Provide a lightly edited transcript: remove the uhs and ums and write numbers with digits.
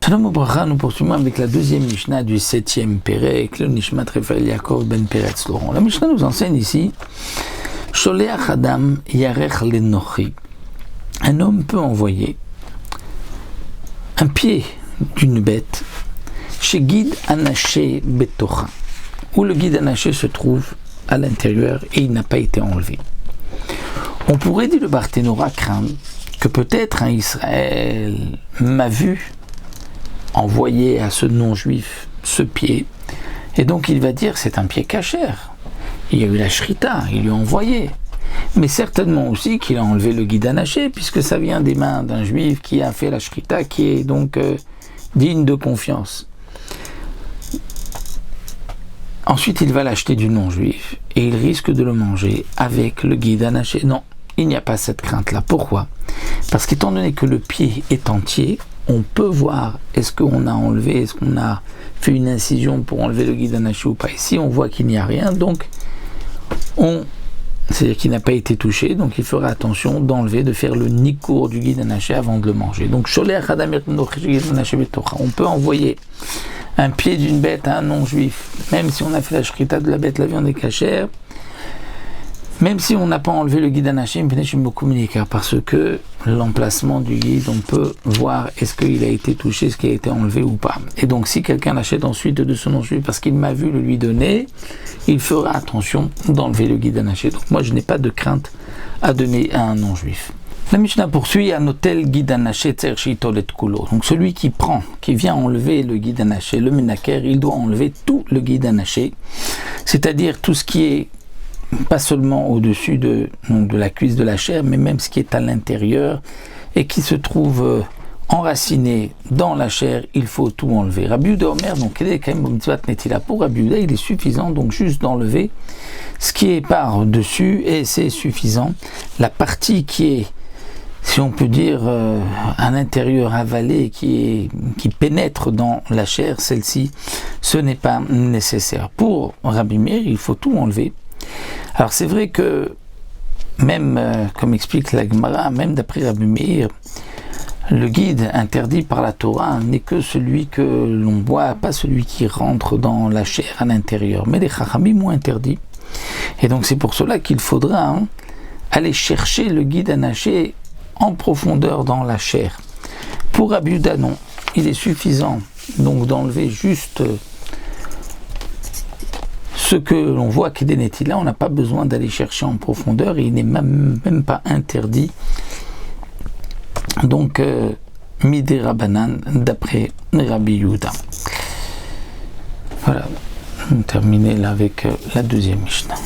Shalom Obracha, nous poursuivons avec la deuxième Mishnah du 7e Pérec, le Nishmat Raphaël Yaakov ben Peretz Laurent. La Mishnah nous enseigne ici Sholeach Adam Yarech Lenochi. Un homme peut envoyer un pied d'une bête chez Guide Anaché Betocha, où le guide Anaché se trouve à l'intérieur et il n'a pas été enlevé. On pourrait, dit le Barthénora, craindre que peut-être un Israël m'a vu envoyer à ce non-juif ce pied, et donc il va dire c'est un pied cachère. Il y a eu la shrita, il lui a envoyé, mais certainement aussi qu'il a enlevé le guide anaché, puisque ça vient des mains d'un juif qui a fait la shrita, qui est donc digne de confiance. Ensuite il va l'acheter du non-juif, et il risque de le manger avec le guide anaché. Non, il n'y a pas cette crainte-là. Pourquoi ? Parce qu'étant donné que le pied est entier, on peut voir est-ce qu'on a enlevé, est-ce qu'on a fait une incision pour enlever le guide anaché ou pas. Ici, on voit qu'il n'y a rien, donc c'est-à-dire qu'il n'a pas été touché, donc il fera attention d'enlever, de faire le nikour du guide anaché avant de le manger. Donc, on peut envoyer un pied d'une bête à un non-juif, même si on a fait la shrita de la bête, la viande est cachère, même si on n'a pas enlevé le guide anaché, parce que l'emplacement du guide, on peut voir est-ce qu'il a été touché, est-ce qu'il a été enlevé ou pas. Et donc si quelqu'un l'achète ensuite de ce non-juif parce qu'il m'a vu le lui donner, il fera attention d'enlever le guide anaché. Donc moi je n'ai pas de crainte à donner à un non-juif. La Mishnah poursuit à notel guide anaché tsershitolet kulo. Donc celui qui vient enlever le guide anaché, le menaker, il doit enlever tout le guide anaché, c'est-à-dire tout ce qui est pas seulement au-dessus de la cuisse de la chair, mais même ce qui est à l'intérieur et qui se trouve enraciné dans la chair, il faut tout enlever. Rabbi Yehuda Omer, donc pour Rabbi Yehuda, il est suffisant donc juste d'enlever ce qui est par-dessus et c'est suffisant. La partie qui est, si on peut dire, à l'intérieur avalée, qui pénètre dans la chair, celle-ci, ce n'est pas nécessaire. Pour Rabbi Meir, il faut tout enlever. Alors c'est vrai que même, comme explique la Gemara, même d'après Rabbi Meir, le guide interdit par la Torah n'est que celui que l'on boit, pas celui qui rentre dans la chair à l'intérieur. Mais les Chachamim ont interdit. Et donc c'est pour cela qu'il faudra aller chercher le guide anaché en profondeur dans la chair. Pour Rabbi Yehuda, non. Il est suffisant donc d'enlever juste ce que l'on voit qui est là, on n'a pas besoin d'aller chercher en profondeur et il n'est même pas interdit. Donc, Midé Rabbanan, d'après Rabbi Yehuda. Voilà, on termine là avec la deuxième Mishnah.